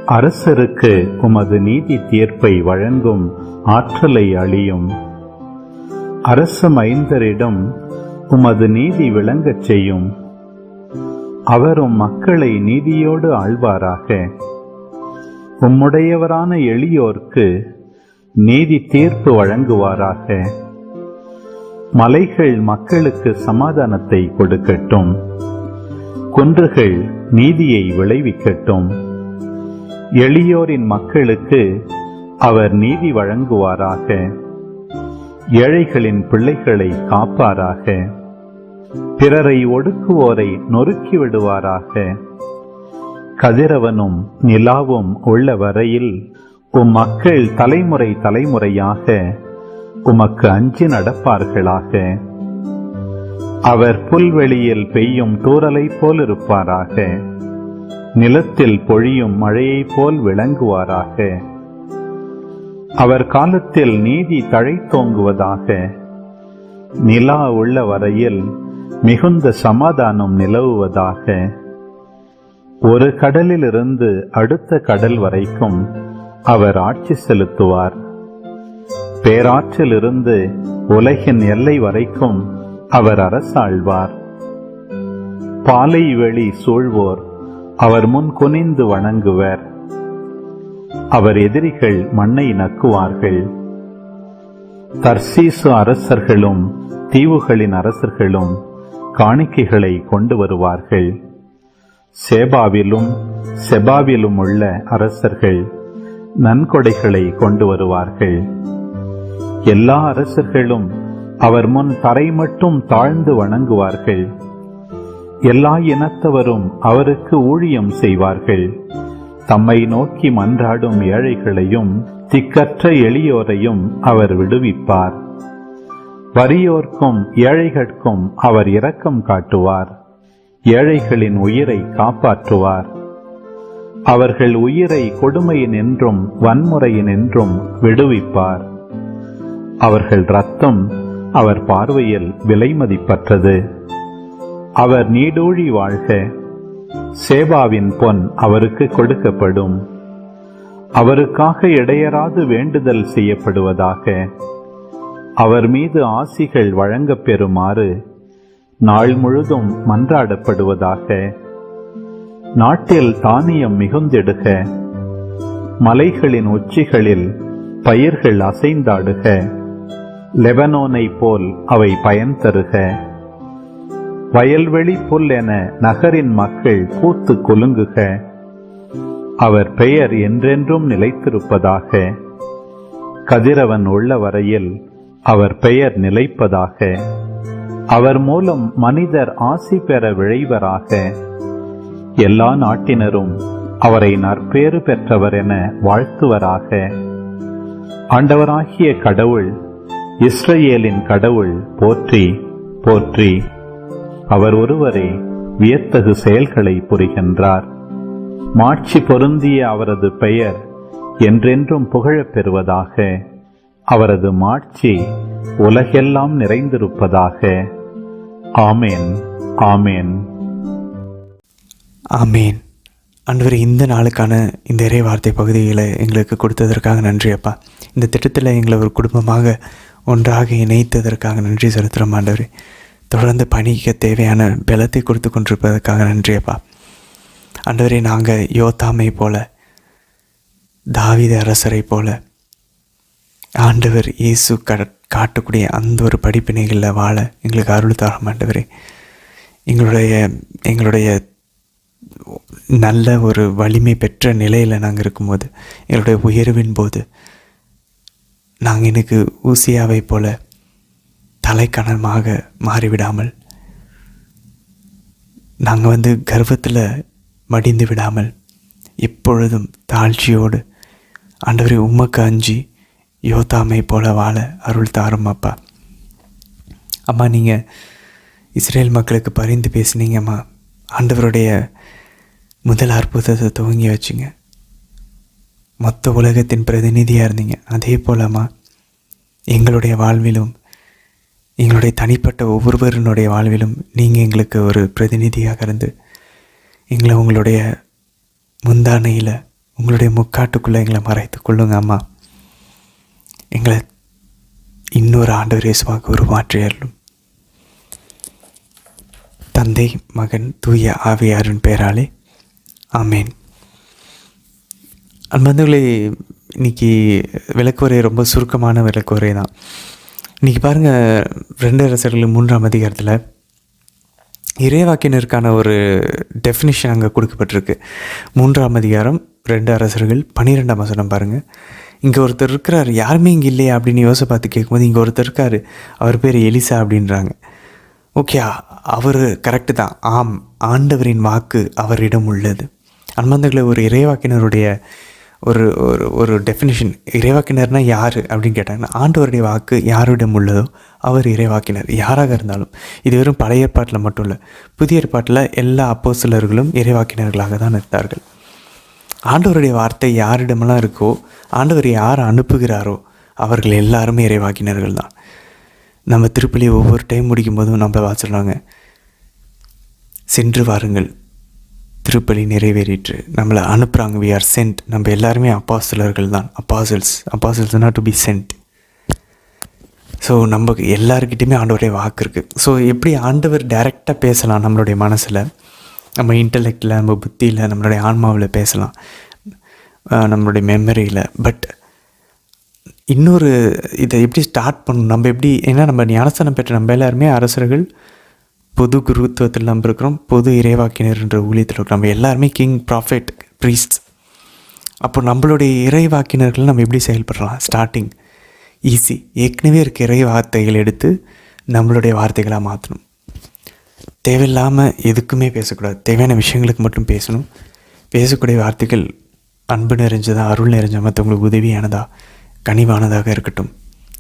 அரசருக்கு உமது நீதி தீர்ப்பை வழங்கும் ஆற்றலை அளியும். அரச மைந்தரிடம் உமது நீதி விளங்கச் செய்யும். அவரும் மக்களை நீதியோடு ஆள்வாராக. உம்முடையவரான எளியோர்க்கு நீதி தீர்ப்பு வழங்குவாராக. மலைகள் மக்களுக்கு சமாதானத்தை கொடுக்கட்டும். குன்றுகள் நீதியை விளைவிக்கட்டும். எளியோரின் மக்களுக்கு அவர் நீதி வழங்குவாராக. ஏழைகளின் பிள்ளைகளை காப்பாராக. பிறரை ஒடுக்குவோரை நொறுக்கி விடுவாராக. கதிரவனும் நிலாவும் உள்ள வரையில் உம் மக்கள் தலைமுறை தலைமுறையாக உமக்கு அஞ்சி நடப்பார்களாக. அவர் புல்வெளியில் பெய்யும் தூறலை போல் இருப்பாராக. நிலத்தில் பொழியும் மழையைப் போல் விளங்குவாராக. அவர் காலத்தில் நீதி தழைத்தோங்குவதாக. நிலா உள்ள வரையில் மிகுந்த சமாதானம் நிலவுவதாக. ஒரு கடலிலிருந்து அடுத்த கடல் வரைக்கும் அவர் ஆட்சி செலுத்துவார். பேராற்றிலிருந்து உலகின் எல்லை வரைக்கும் அவர் அரசாழ்வார். பாலை வெளி சூழ்வோர் அவர் முன் குனிந்து வணங்குவர். அவர் எதிரிகள் மண்ணை நக்குவார்கள். தர்சீசு அரசர்களும் தீவுகளின் அரசர்களும் காணிக்கைகளை கொண்டு வருவார்கள். செபாவிலும் உள்ள அரசர்கள் நன்கொடைகளை கொண்டு வருவார்கள். எல்லா அரசர்களும் அவர் முன் தரை மட்டும் தாழ்ந்து வணங்குவார்கள். எல்லா இனத்தவரும் அவருக்கு ஊழியம் செய்வார்கள். தம்மை நோக்கி மன்றாடும் ஏழைகளையும் திக்கற்ற எளியோரையும் அவர் விடுவிப்பார். வறியோர்க்கும் ஏழைகட்கும் அவர் இரக்கம் காட்டுவார். ஏழைகளின் உயிரை காப்பாற்றுவார். அவர்கள் உயிரை கொடுமையினின்றும் வன்முறையினின்றும் விடுவிப்பார். அவர்கள் இரத்தம் அவர் பார்வையில் விலைமதிப்பற்றது. அவர் நீடூழி வாழ்க. சேபாவின் பொன் அவருக்கு கொடுக்கப்படும். அவருக்காக இடையராது வேண்டுதல் செய்யப்படுவதாக. அவர் மீது ஆசிகள் வழங்கப் பெறுமாறு நாள் முழுதும் மன்றாடப்படுவதாக. நாட்டில் தானியம் மிகுந்திடுக. மலைகளின் உச்சிகளில் பயிர்கள் அசைந்தாடுக. லெபனோனை போல் அவை பயன் தருக. வயல்வெளி புல் என நகரின் மக்கள் கூத்து குலுங்குக. அவர் பெயர் என்றென்றும் நிலைத்திருப்பதாக. கதிரவன் உள்ள வரையில் அவர் பெயர் நிலைப்பதாக. அவர் மூலம் மனிதர் ஆசி பெற விழைவராக. எல்லா நாட்டினரும் அவரை நற்பேறு பெற்றவர் என வாழ்த்துவராக. ஆண்டவராகிய கடவுள், இஸ்ரேலின் கடவுள் போற்றி போற்றி. அவர் ஒருவரே வியத்தகு செயல்களை புரிகின்றார். மாட்சி பொருந்திய அவரது பெயர் என்றென்றும் புகழப் பெறுவதாக. அவரது மாட்சி உலகெல்லாம் நிறைந்திருப்பதாக. ஆமேன் ஆமேன் ஆமேன். ஆண்டவரே, இந்த நாளுக்கான இந்த இறை வார்த்தை பகுதிகளை எங்களுக்கு கொடுத்ததற்காக நன்றி அப்பா. இந்த திட்டத்தில் எங்களை ஒரு குடும்பமாக ஒன்றாக இணைத்ததற்காக நன்றி செலுத்துகிறோம் ஆண்டவரே. தொடர்ந்து பணிக்க தேவையான பலத்தை கொடுத்து கொண்டிருப்பதற்காக நன்றி அப்பா. ஆண்டவரே, நாங்கள் யோத்தாமை போல, தாவீது அரசரை போல ஆண்டவர் இயேசு காட்டக்கூடிய அந்த ஒரு படிப்பினைகளில் வாழ எங்களுக்கு அருள் தரும் ஆண்டவரே. எங்களுடைய நல்ல ஒரு வலிமை பெற்ற நிலையில் நாங்கள் இருக்கும்போது, எங்களுடைய உயர்வின் போது நாங்கள் எனக்கு ஊசியாவை போல தலைக்கணமாக மாறிவிடாமல், நாங்கள் கர்வத்தில் மடிந்து விடாமல், எப்பொழுதும் தாழ்ச்சியோடு ஆண்டவரே உமக்கு அஞ்சி யோதாமை போல வாழ அருள் தாரும் அப்பா. அம்மா, நீங்கள் இஸ்ரேல் மக்களுக்கு பரிந்து பேசுனீங்கம்மா. ஆண்டவருடைய முதல் அற்புதத்தை துவங்கி வச்சிங்க. மொத்த உலகத்தின் பிரதிநிதியாக இருந்தீங்க. அதே போலம்மா எங்களுடைய வாழ்விலும், எங்களுடைய தனிப்பட்ட ஒவ்வொருவருடைய வாழ்விலும் நீங்கள் எங்களுக்கு ஒரு பிரதிநிதியாக இருந்து எங்களை உங்களுடைய முந்தானையில், உங்களுடைய முக்காட்டுக்குள்ளே எங்களை மறைத்து கொள்ளுங்க அம்மா. எங்களை இன்னொரு ஆண்டவர் இயேசுவாக உருமாற்றியறலும். தந்தை, மகன், தூய ஆவியாரின் பெயராலே ஆமேன். அன்பர்களே, இன்றைக்கி விளக்குவரை ரொம்ப சுருக்கமான விளக்குவரை தான். இன்றைக்கி பாருங்கள், 2 அரசர்கள் 3ஆம் அதிகாரத்தில் இறைவாக்கினருக்கான ஒரு டெஃபினிஷன் அங்கே கொடுக்கப்பட்டிருக்கு. 3ஆம் அதிகாரம் 2 அரசர்கள் 12ஆம் வசனம் பாருங்கள். இங்கே ஒருத்தர் இருக்கிறார், யாருமே இங்கே இல்லையா அப்படின்னு யோசை பார்த்து கேட்கும்போது, இங்கே ஒருத்தர் இருக்கார், அவர் பேர் எலிசா அப்படின்றாங்க. ஓகே, அவர் கரெக்டு தான். ஆம், ஆண்டவரின் வாக்கு அவரிடம் உள்ளது. அன்பந்தங்களை ஒரு இறைவாக்கினருடைய ஒரு ஒரு ஒரு டெஃபினிஷன், இறைவாக்கினர்னால் யார் அப்படின்னு கேட்டாங்கன்னா, ஆண்டவருடைய வாக்கு யாரிடம் உள்ளதோ அவர் இறைவாக்கினர், யாராக இருந்தாலும். இது வெறும் பழைய ஏற்பாட்டில் மட்டும் இல்லை, புதிய ஏற்பாட்டில் எல்லா அப்போஸ்தலர்களும் இறைவாக்கினர்களாக தான் இருந்தார்கள். ஆண்டவருடைய வார்த்தை யாரிடமெல்லாம் இருக்கோ, ஆண்டவர் யார் அனுப்புகிறாரோ அவர்கள் எல்லாருமே இறைவாக்கினர்கள் தான். நம்ம திருப்பலி ஒவ்வொரு டைம் முடிக்கும் போதும் நம்ம வாசிடுறாங்க, சென்று வாருங்கள், திருப்பலி நிறைவேறிற்று, நம்மளை அனுப்புகிறாங்க, வி ஆர் சென்ட். நம்ம எல்லாருமே அப்போஸ்தலர்கள் தான். Apostles not to be sent. So நம்ம எல்லாருக்கிட்டையுமே ஆண்டவருடைய வாக்கு இருக்குது. ஸோ எப்படி ஆண்டவர் டைரெக்டாக பேசலாம், நம்மளுடைய மனசில், நம்ம இன்டலெக்டில், நம்ம புத்தியில், நம்மளுடைய ஆன்மாவில் பேசலாம், நம்மளுடைய மெமரியில். பட் இன்னொரு இதை எப்படி ஸ்டார்ட் பண்ணணும், நம்ம எப்படி, ஏன்னா நம்ம ஞானஸ்தானம் பெற்ற நம்ம எல்லாருமே அரசர்கள், பொது குருத்துவத்தில் நம்ம இருக்கிறோம், பொது இறைவாக்கினர் என்ற ஊழியத்தில் இருக்கிறோம். நம்ம எல்லாருமே கிங், ப்ராஃபெட், ப்ரீஸ்ட். அப்போ நம்மளுடைய இறைவாக்கினர்கள் நம்ம எப்படி செயல்படலாம்? Starting easy. ஏற்கனவே இருக்க இறை வார்த்தைகள் எடுத்து நம்மளுடைய வார்த்தைகளாக மாற்றணும். தேவையில்லாமல் எதுக்குமே பேசக்கூடாது, தேவையான விஷயங்களுக்கு மட்டும் பேசணும். பேசக்கூடிய வார்த்தைகள் அன்பு நிறைஞ்சதா, அருள் நிறைஞ்ச, மற்றவங்களுக்கு உதவியானதா, கனிவானதாக இருக்கட்டும்,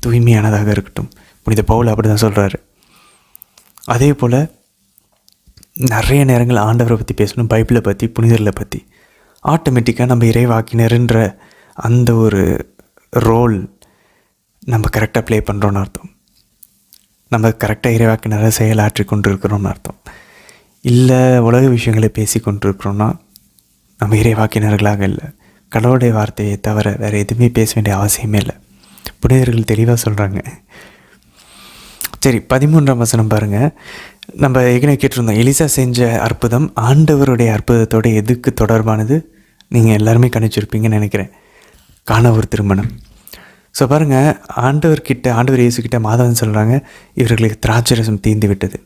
தூய்மையானதாக இருக்கட்டும். புனித பவுல் அப்படி தான் சொல்கிறாரு. அதே போல் நிறைய நேரங்கள் ஆண்டவரை பற்றி பேசணும், பைபிளை பற்றி, புனிதர்களை பற்றி. ஆட்டோமேட்டிக்காக நம்ம இறைவாக்கினருன்ற அந்த ஒரு ரோல் நம்ம கரெக்டாக ப்ளே பண்ணுறோன்னு அர்த்தம். நம்ம கரெக்டாக இறைவாக்கினரை செயலாற்றி கொண்டு இருக்கிறோன்னு அர்த்தம். இல்லை உலக விஷயங்களை பேசி கொண்டிருக்கிறோன்னா நம்ம இறைவாக்கினர்களாக இல்லை. கடவுளுடைய வார்த்தையை தவிர வேறு எதுவுமே பேச வேண்டிய அவசியமே இல்லை. புனிதர்கள் தெளிவாக சொல்கிறாங்க. சரி, 13ஆம் வசனம் பாருங்கள். நம்ம ஏற்கனவே கேட்டிருந்தோம், எலிசா செஞ்ச அற்புதம் ஆண்டவருடைய அற்புதத்தோடு எதுக்கு தொடர்பானது? நீங்கள் எல்லாருமே கணிச்சிருப்பீங்கன்னு நினைக்கிறேன். காண ஒரு திருமணம். ஸோ பாருங்கள், ஆண்டவர் இயேசுக்கிட்ட மாதவன் சொல்கிறாங்க, இவர்களுக்கு திராட்சரசம் தீர்ந்து விட்டது.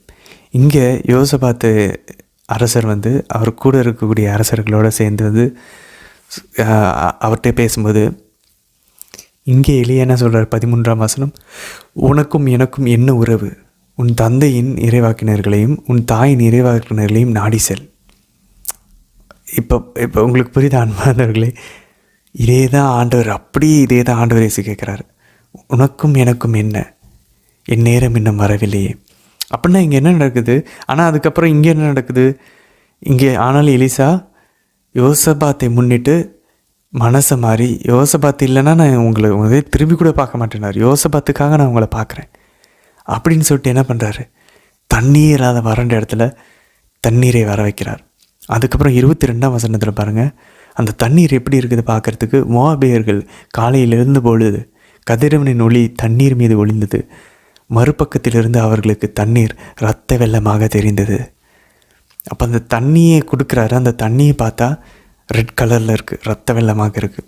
இங்கே யோசபாத்து அரசர் அவர் கூட இருக்கக்கூடிய அரசர்களோடு சேர்ந்து அவர்கிட்ட பேசும்போது, இங்கே எலியா என்ன சொல்கிறார்? 13ஆம் வசனம், உனக்கும் எனக்கும் என்ன உறவு? உன் தந்தையின் இறைவாக்கினர்களையும் உன் தாயின் இறைவாக்கினர்களையும் நாடி செல். இப்போ உங்களுக்கு புரியுத அன்பானவர்களே? இதே தான் ஆண்டவர், அப்படியே இதே தான் ஆண்டவர் இயேசு கேட்குறாரு. உனக்கும் எனக்கும் என்ன, என் நேரம் இன்னும் வரவில்லையே. அப்படின்னா இங்கே என்ன நடக்குது? ஆனால் அதுக்கப்புறம் இங்கே என்ன நடக்குது? இங்கே ஆனாலும் எலிசா யோசபாத்தை முன்னிட்டு மனசை மாறி, யோசபாத்து இல்லைன்னா நான் உங்களை திரும்பி கூட பார்க்க மாட்டேனார், யோசபாத்துக்காக நான் உங்களை பார்க்குறேன் அப்படின்னு சொல்லிட்டு என்ன பண்ணுறாரு? தண்ணீர் இல்லாத வறண்ட இடத்துல தண்ணீரை வர வைக்கிறார். அதுக்கப்புறம் 22ஆம் வசனத்தில் பாருங்கள், அந்த தண்ணீர் எப்படி இருக்குது பார்க்குறதுக்கு. மோவாபியர்கள் காலையில் எழுந்த பொழுது கதிரவனின் ஒளி தண்ணீர் மீது ஒளிந்தது, மறுபக்கத்திலிருந்து அவர்களுக்கு தண்ணீர் இரத்த வெள்ளமாக தெரிந்தது. அப்போ அந்த தண்ணியை கொடுக்குறாரு. அந்த தண்ணியை பார்த்தா ரெட் கலரில் இருக்குது, இரத்த வெள்ளமாக இருக்குது.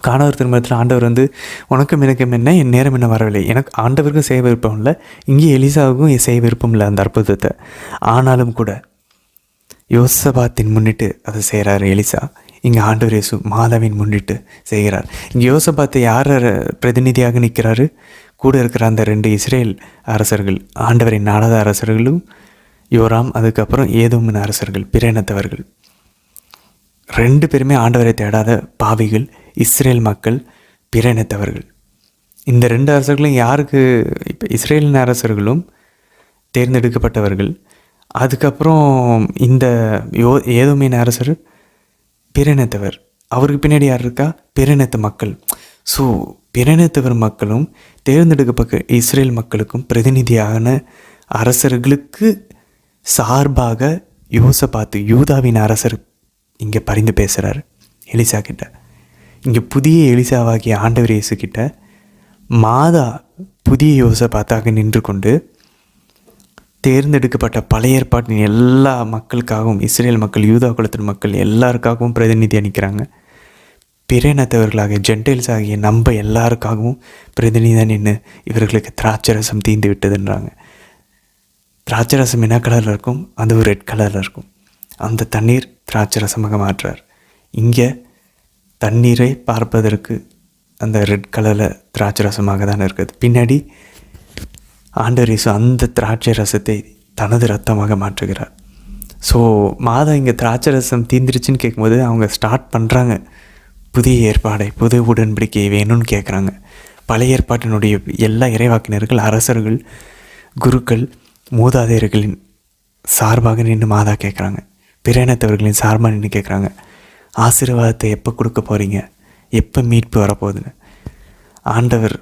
காணவர் திருமணத்தில் ஆண்டவர் உனக்கும் எனக்கும் என்ன, என் நேரம் என்ன வரவில்லை. எனக்கு ஆண்டவருக்கும் செய்ய விருப்பம் இல்லை, இங்கே எலிசாவுக்கும் செய்ய விருப்பம் இல்லை அந்த அற்புதத்தை. ஆனாலும் கூட யோசபாத்தின் முன்னிட்டு அதை செய்கிறார் எலிசா. இங்கே ஆண்டவர் இயேசு மாதாவின் முன்னிட்டு செய்கிறார். இங்கே யோசபாத்தை யார் பிரதிநிதியாக நிற்கிறாரு? கூட இருக்கிற அந்த 2 இஸ்ரேல் அரசர்கள், ஆண்டவரை நாடாத அரசர்களும் யோராம், அதுக்கப்புறம் ஏதோமின் அரசர்கள், பிற இனத்தவர்கள். 2 பேருமே ஆண்டவரை தேடாத பாவிகள், இஸ்ரேல் மக்கள், பிற இனத்தவர்கள். இந்த 2 அரசர்களும் யாருக்கு? இப்போ இஸ்ரேலின் அரசர்களும் தேர்ந்தெடுக்கப்பட்டவர்கள். அதுக்கப்புறம் இந்த ஏதோமின் அரசர் பிறனத்தவர். அவருக்கு பின்னாடி யார் இருக்கா? பிறனத்து மக்கள். ஸோ பிறனத்தவர் மக்களும் தேர்ந்தெடுக்கப்பட்ட இஸ்ரேல் மக்களுக்கும் பிரதிநிதியான அரசர்களுக்கு சார்பாக யோசபாத்து, யூதாவின் அரசர், இங்கே பரிந்து பேசுகிறார் எலிசா கிட்ட. இங்கே புதிய எலிசாவாகிய ஆண்டவர் இயேசு கிட்ட மாதா புதிய யோசபாத்தாக நின்று கொண்டு தேர்ந்தெடுக்கப்பட்ட பழைய ஏற்பாட்டின் எல்லா மக்களுக்காகவும், இஸ்ரேல் மக்கள், யூதா குலத்தின் மக்கள் எல்லாருக்காகவும் பிரதிநிதியாக நிற்கிறாங்க. பிற இனத்தவர்களாகிய ஜென்டைல்ஸ் ஆகிய நம்ம எல்லாருக்காகவும் பிரதிநிதியாக நின்று இவர்களுக்கு திராட்சரசம் தீந்து விட்டதுன்றாங்க. திராட்சரசம் என்ன கலரில் இருக்கும்? அது ஒரு ரெட் கலரில் இருக்கும். அந்த தண்ணீர் திராட்சரசமாக மாற்றுறார். இங்கே தண்ணீரை பார்ப்பதற்கு அந்த ரெட் கலரில் திராட்சரசமாக தான் இருக்குது. பின்னாடி ஆண்டவர் இயேசு அந்த திராட்சை ரசத்தை தனது ரத்தமாக மாற்றுகிறார். ஸோ மாதா இங்கே திராட்சை ரசம் தீந்துருச்சுன்னு கேட்கும்போது அவங்க ஸ்டார்ட் பண்ணுறாங்க புதிய ஏற்பாடை, புது உடன்படிக்கை வேணும்னு கேட்குறாங்க. பழைய ஏற்பாட்டினுடைய எல்லா இறைவாக்கினர்கள், அரசர்கள், குருக்கள், மூதாதையர்களின் சார்பாக நின்று மாதா கேட்குறாங்க. பிற இனத்தவர்களின் சார்பாக நின்று கேட்குறாங்க, ஆசீர்வாதத்தை எப்போ கொடுக்க போகிறீங்க, எப்போ மீட்பு வரப்போகுதுன்னு. ஆண்டவர்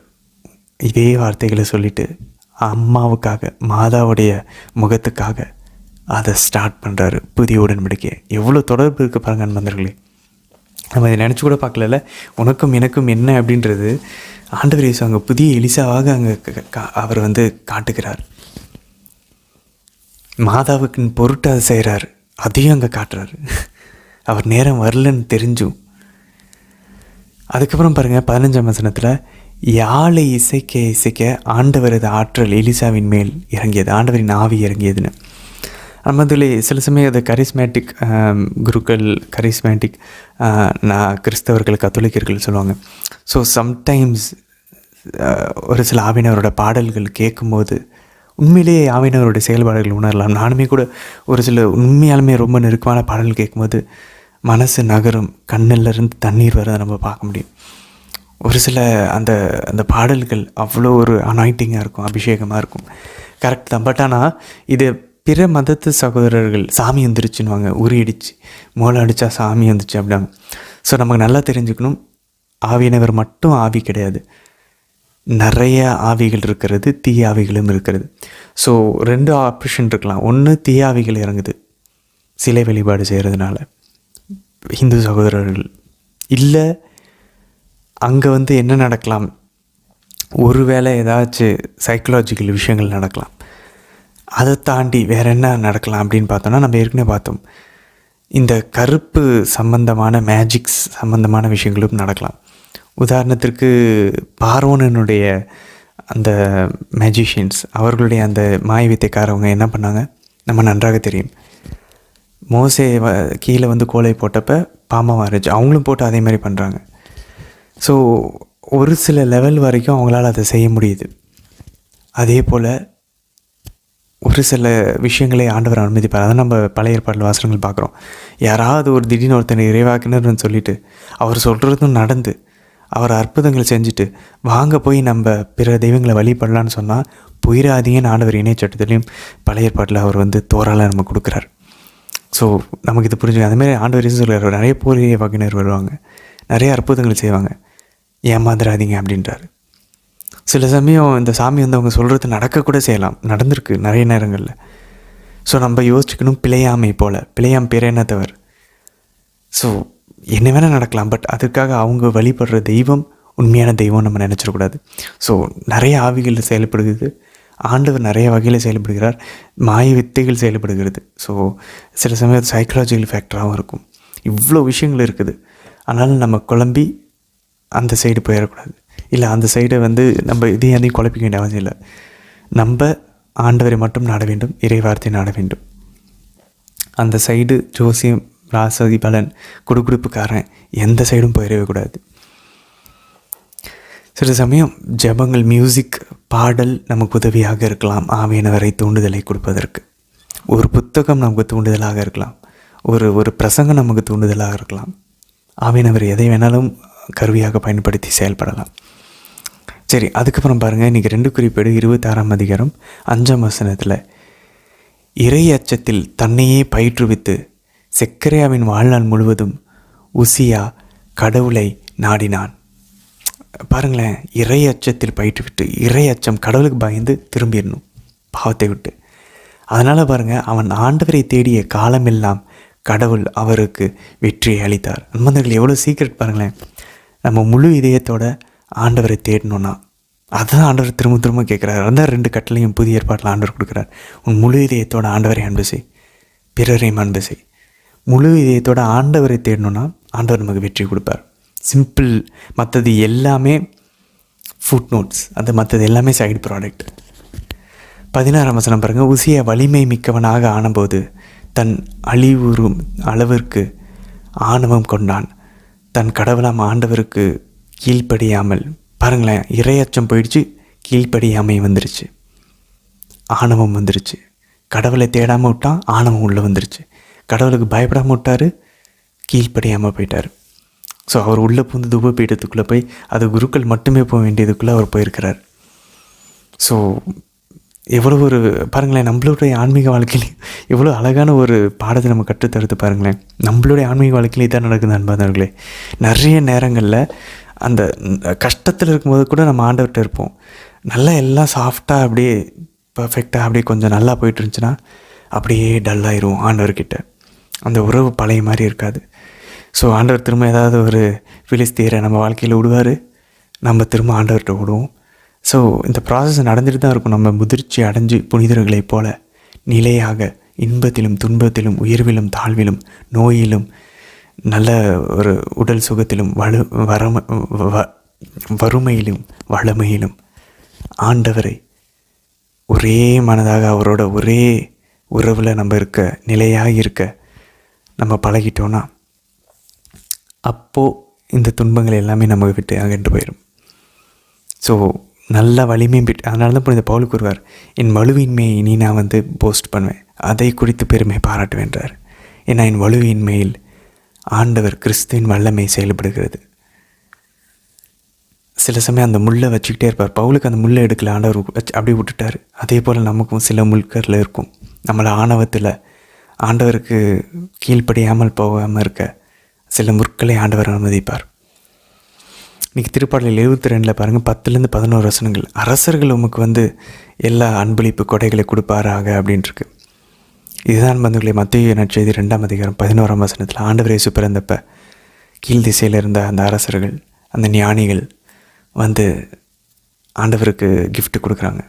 இதே வார்த்தைகளை சொல்லிவிட்டு அம்மாவுக்காக, மாதாவுடைய முகத்துக்காக அதை ஸ்டார்ட் பண்ணுறாரு புதிய உடன்படிக்கை. எவ்வளோ தொடர்பு இருக்குது பாருங்க நண்பர்களே. நம்ம இதை நினச்சி கூட பார்க்கல. உனக்கும் எனக்கும் என்ன அப்படின்றது ஆண்டவர் இயேசு அங்கே புதிய எலிசாவாக அங்கே அவர் காட்டுகிறார். மாதாவுக்கு பொருட்டு அதை செய்கிறார், அதையும் அங்கே காட்டுறாரு. அவர் நேரம் வரலன்னு தெரிஞ்சும். அதுக்கப்புறம் பாருங்கள் 15ஆம் வசனத்தில், யாழை இசைக்க இசைக்க ஆண்டவரது ஆற்றல் எலிசாவின் மேல் இறங்கியது, ஆண்டவரின் ஆவி இறங்கியதுன்னு. நம்ம அதில் சில சமயம் அது கரிஸ்மேட்டிக் குருக்கள், கரிஸ்மேட்டிக் கிறிஸ்தவர்கள், கத்தோலிக்கர்கள் சொல்லுவாங்க. ஸோ சம்டைம்ஸ் ஒரு சில ஆவினவரோட பாடல்கள் கேட்கும்போது உண்மையிலேயே ஆவினவருடைய செயல்பாடுகள் உணரலாம். நானுமே கூட ஒரு சில உண்மையாலுமே ரொம்ப நெருக்கமான பாடல்கள் கேட்கும்போது மனசு நகரும், கண்ணிலிருந்து தண்ணீர் வரதை நம்ம பார்க்க முடியும். ஒரு சில அந்த அந்த பாடல்கள் அவ்வளோ ஒரு அனாயிண்டிங்காக இருக்கும், அபிஷேகமாக இருக்கும். கரெக்ட் தான். பட் ஆனால் இது பிற மதத்து சகோதரர்கள் சாமி வந்துருச்சுன்னுவாங்க, உரியடிச்சு மோளை அடித்தா சாமி வந்துச்சு அப்படின்னாங்க. ஸோ நமக்கு நல்லா தெரிஞ்சுக்கணும், ஆவியினவர் மட்டும் ஆவி கிடையாது, நிறைய ஆவிகள் இருக்கிறது, தீய ஆவிகளும் இருக்கிறது. ஸோ 2 ஆப்ஷன் இருக்கலாம். ஒன்று, தீய ஆவிகள் இறங்குது சிலை வழிபாடு செய்கிறதுனால ஹிந்து சகோதரர்கள். இல்லை அங்கே என்ன நடக்கலாம், ஒருவேளை ஏதாச்சும் சைக்கலாஜிக்கல் விஷயங்கள் நடக்கலாம். அதை தாண்டி வேறு என்ன நடக்கலாம் அப்படின்னு பார்த்தோன்னா, நம்ம ஏற்கனவே பார்த்தோம், இந்த கருப்பு சம்பந்தமான மேஜிக்ஸ் சம்பந்தமான விஷயங்களும் நடக்கலாம். உதாரணத்திற்கு பார்வோனுடைய அந்த மேஜிஷியன்ஸ், அவர்களுடைய அந்த மாய வித்தைக்காரவங்க என்ன பண்ணாங்க நம்ம நன்றாக தெரியும். மோசே கீழே கோலை போட்டப்போ பாம்பா மாறிச்சு, அவங்களும் போட்டு அதே மாதிரி பண்ணுறாங்க. ஸோ ஒரு சில லெவல் வரைக்கும் அவங்களால அதை செய்ய முடியுது. அதே போல் ஒரு சில விஷயங்களை ஆண்டவர் அனுமதிப்பார். அதை நம்ம பழைய ஏற்பாட்டில் வாசகங்கள் பார்க்குறோம். யாராவது ஒரு திடீர்னு ஒருத்தனை இறைவாக்கினர்னு சொல்லிவிட்டு அவர் சொல்கிறதும் நடந்து அவர் அற்புதங்கள் செஞ்சுட்டு வாங்க போய் நம்ம பிற தெய்வங்களை வழிபடலான்னு சொன்னால் போயிடாதீங்கன்னு ஆண்டவர் இணைய சட்டத்துலேயும் பழைய ஏற்பாட்டில் அவர் தோறால நம்ம கொடுக்குறார். ஸோ நமக்கு இது புரிஞ்சுக்க. அதுமாதிரி ஆண்டவர் சொல்கிறார், நிறைய போர் இறைவாக்கினர் வருவாங்க, நிறைய அற்புதங்கள் செய்வாங்க, ஏமாந்துடாதீங்க அப்படின்றாரு. சில சமயம் இந்த சாமி அவங்க சொல்கிறது நடக்கக்கூட செய்யலாம், நடந்திருக்கு நிறைய நேரங்களில். ஸோ நம்ம யோசிச்சுக்கணும், பிழையாமை போல், பிழையாம் பிற இனத்தவர். ஸோ என்ன வேணால் நடக்கலாம், பட் அதுக்காக அவங்க வழிபடுற தெய்வம் உண்மையான தெய்வம் நம்ம நினச்சிடக்கூடாது. ஸோ நிறைய ஆவிகள் செயல்படுகிறது, ஆண்டவர் நிறைய வகையில் செயல்படுகிறார், மாய வித்தைகள் செயல்படுகிறது. ஸோ சில சமயம் சைக்கலாஜிக்கல் ஃபேக்டராகவும் இருக்கும். இவ்வளோ விஷயங்கள் இருக்குது. அதனால் நம்ம குழம்பி அந்த சைடு போயிடக்கூடாது. இல்லை அந்த சைடை நம்ம இதையும் குழப்பிக்க வேண்டிய அவசியம் இல்லை. நம்ம ஆண்டவரை மட்டும் நாட வேண்டும், இறை வார்த்தையை நாட வேண்டும். அந்த சைடு ஜோசியம் ராசதி பலன் குடுகுடுப்புக்காரன் எந்த சைடும் போயிடவே கூடாது. சில சமயம் ஜெபங்கள், மியூசிக், பாடல் நமக்கு உதவியாக இருக்கலாம் ஆவியானவரை தூண்டுதலை கொடுப்பதற்கு. ஒரு புத்தகம் நமக்கு தூண்டுதலாக இருக்கலாம், ஒரு பிரசங்கம் நமக்கு தூண்டுதலாக இருக்கலாம். ஆவியானவர் எதை வேணாலும் கருவியாக பயன்படுத்தி செயல்படலாம். சரி, அதுக்கப்புறம் பாருங்கள், இன்றைக்கி 2 குறிப்பேடு 26ஆம் அதிகாரம் 5ஆம் வசனத்தில் இறை அச்சத்தில் தன்னையே பயிற்றுவித்து செக்கரியாவின் வாழ்நாள் முழுவதும் உசியா கடவுளை நாடினான். பாருங்களேன், இறை அச்சத்தில் பயிற்றுவிட்டு, இறை அச்சம், கடவுளுக்கு பயந்து திரும்பிடணும் பாவத்தை விட்டு. அதனால் பாருங்கள், அவன் ஆண்டவரை தேடிய காலமெல்லாம் கடவுள் அவருக்கு வெற்றியை அளித்தார். அன்பர்கள், எவ்வளோ சீக்கிரம் பாருங்களேன். நம்ம முழு இதயத்தோட ஆண்டவரை தேடணுன்னா அதுதான் ஆண்டவர் திரும்ப திரும்ப கேட்குறாரு. அந்த 2 கட்டளையும் புதிய ஏற்பாட்டில் ஆண்டவர் கொடுக்குறார். உன் முழு இதயத்தோட ஆண்டவரை அன்பு செய், பிறரையும் அன்பு செய். முழு இதயத்தோட ஆண்டவரை தேடணுன்னா ஆண்டவர் நமக்கு வெற்றி கொடுப்பார். சிம்பிள். மற்றது எல்லாமே ஃபுட் நோட்ஸ், அது மற்றது எல்லாமே சைடு ப்ராடக்ட். 16ஆம் வசனம் பாருங்கள். உசியா வலிமை மிக்கவனாக ஆனபோது தன் அழிவுறும் அளவிற்கு ஆணவம் கொண்டான். தன் கடவுளாம் ஆண்டவருக்கு கீழ்ப்படியாமல், பாருங்களேன், இறையச்சம் போயிடுச்சு, கீழ்ப்படியாமை வந்துருச்சு, ஆணவம் வந்துருச்சு. கடவுளை தேடாமல் விட்டான், ஆணவம் உள்ளே வந்துருச்சு. கடவுளுக்கு பயப்படாமல் விட்டார், கீழ்ப்படியாமல் போயிட்டார். ஸோ அவர் உள்ளே பூந்து தூப பீடத்துக்குள்ளே போய், அது குருக்கள் மட்டுமே போக வேண்டியதுக்குள்ளே அவர் போயிருக்கிறார். ஸோ எவ்வளோ ஒரு பாருங்களேன், நம்மளுடைய ஆன்மீக வாழ்க்கையிலையும் எவ்வளோ அழகான ஒரு பாடத்தை நம்ம கற்றுத்தடுத்து பாருங்களேன். நம்மளுடைய ஆன்மீக வாழ்க்கையிலே இதான் நடக்குது அன்பானவர்களே. நிறைய நேரங்களில் அந்த கஷ்டத்தில் இருக்கும்போது கூட நம்ம ஆண்டவர்கிட்ட இருப்போம். நல்லா எல்லாம் சாஃப்டாக அப்படியே பர்ஃபெக்டாக அப்படியே கொஞ்சம் நல்லா போயிட்டு இருந்துச்சுன்னா அப்படியே டல்லாயிரும் ஆண்டவர்கிட்ட. அந்த உறவு பழைய மாதிரி இருக்காது. ஸோ ஆண்டவர் திரும்ப ஏதாவது ஒரு பிலிஸ்தீரை நம்ம வாழ்க்கையில் விடுவார், நம்ம திரும்ப ஆண்டவர்கிட்ட விடுவோம். ஸோ இந்த ப்ராசஸ் நடந்துட்டு தான் இருக்கும். நம்ம முதிர்ச்சி அடைஞ்சு புனிதர்களைப் போல நிலையாக இன்பத்திலும் துன்பத்திலும் உயர்விலும் தாழ்விலும் நோயிலும் நல்ல ஒரு உடல் சுகத்திலும் வறுமையிலும் வளமையிலும் ஆண்டவரை ஒரே மனதாக அவரோட ஒரே உறவில் நம்ம இருக்க, நிலையாக இருக்க நம்ம பழகிட்டோன்னா அப்போது இந்த துன்பங்கள் எல்லாமே நம்ம விட்டு அகன்று போயிடும். ஸோ நல்ல வலிமை பெற்று, அதனால தான் புனித பவுல் கூறுவார், என் வலுவின்மையை இனி நான் போஸ்ட் பண்ணுவேன், அதை குறித்து பெருமை பாராட்டுவேன்றார். ஏன்னா என் வலுவின்மையில் ஆண்டவர் கிறிஸ்துவின் வல்லமை செயல்படுகிறது. சில சமயம் அந்த முள்ளை வச்சுக்கிட்டே இருப்பார். பவுலுக்கு அந்த முள்ளை எடுக்கல, ஆண்டவர் வச்சு அப்படியே விட்டுட்டார். அதே போல் நமக்கும் சில முள்கரில் இருக்கும். நம்மளை ஆணவத்தில் ஆண்டவருக்கு கீழ்ப்படியாமல் போகாமல் இருக்க சில முற்களை ஆண்டவர் அனுமதிப்பார். இன்றைக்கி திருப்பாடல் 72 பாருங்கள், 10-11 வசனங்கள். அரசர்கள் உமக்கு எல்லா அன்பளிப்பு கொடைகளை கொடுப்பாராக அப்படின்ட்டுருக்கு. இதுதான் பந்துகளை மத்தேயு நற்செய்தி 2ஆம் அதிகாரம் 11ஆம் வசனத்தில் ஆண்டவர் இயேசு பிறந்தப்ப கீழ் திசையில் இருந்த அந்த அரசர்கள், அந்த ஞானிகள் ஆண்டவருக்கு கிஃப்ட் கொடுக்குறாங்க,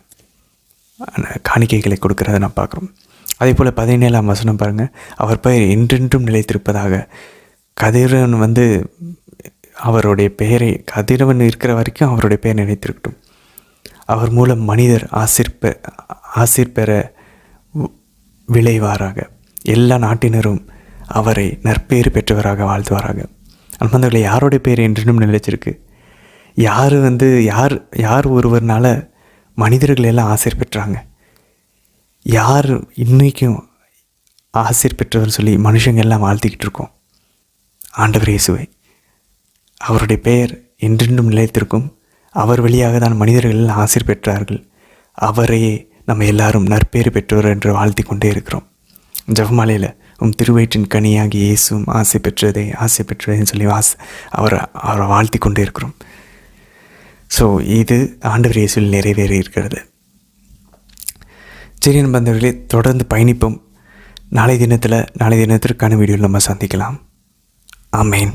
காணிக்கைகளை கொடுக்குறத நான் பார்க்குறோம். அதே போல் 17ஆம் வசனம் பாருங்கள், அவர் பெயர் என்றென்றும் நிலைத்திருப்பதாக. கதிரவன் அவருடைய பெயரை, கதிரவன் இருக்கிற வரைக்கும் அவருடைய பெயர் நினைத்திருக்கட்டும். அவர் மூலம் மனிதர் ஆசிர் பெற விளைவாராக. எல்லா நாட்டினரும் அவரை நற்பெயர் பெற்றவராக வாழ்த்துவாராக. அன்பந்தவர்களை, யாருடைய பெயர் என்றும் நிலைச்சிருக்கு? யார் ஒருவர்னால மனிதர்கள் எல்லாம் ஆசிர் பெற்றாங்க? யார் இன்றைக்கும் ஆசிர் பெற்றவர் சொல்லி மனுஷங்க எல்லாம் வாழ்த்திக்கிட்டு இருக்கோம்? ஆண்டவர் இயேசுவை. அவருடைய பெயர் என்றென்றும் நிலைத்திருக்கும். அவர் வழியாக தான் மனிதர்கள் எல்லாம் ஆசிர் பெற்றார்கள். அவரையே நம்ம எல்லாரும் நற்பேறு பெற்றவர் என்று வாழ்த்தி கொண்டே இருக்கிறோம். ஜெபமாலையில் திருவயிற்றின் கனியாகி இயேசுவும் ஆசை பெற்றதேன்னு சொல்லி அவரை வாழ்த்தி கொண்டே இருக்கிறோம். ஸோ இது ஆண்டவர் இயேசுவில் நிறைவேறி இருக்கிறது. சரி நண்பர்களே, தொடர்ந்து பயணிப்போம். நாளை தினத்திற்கான வீடியோவில் நம்ம சந்திக்கலாம். ஆமேன்.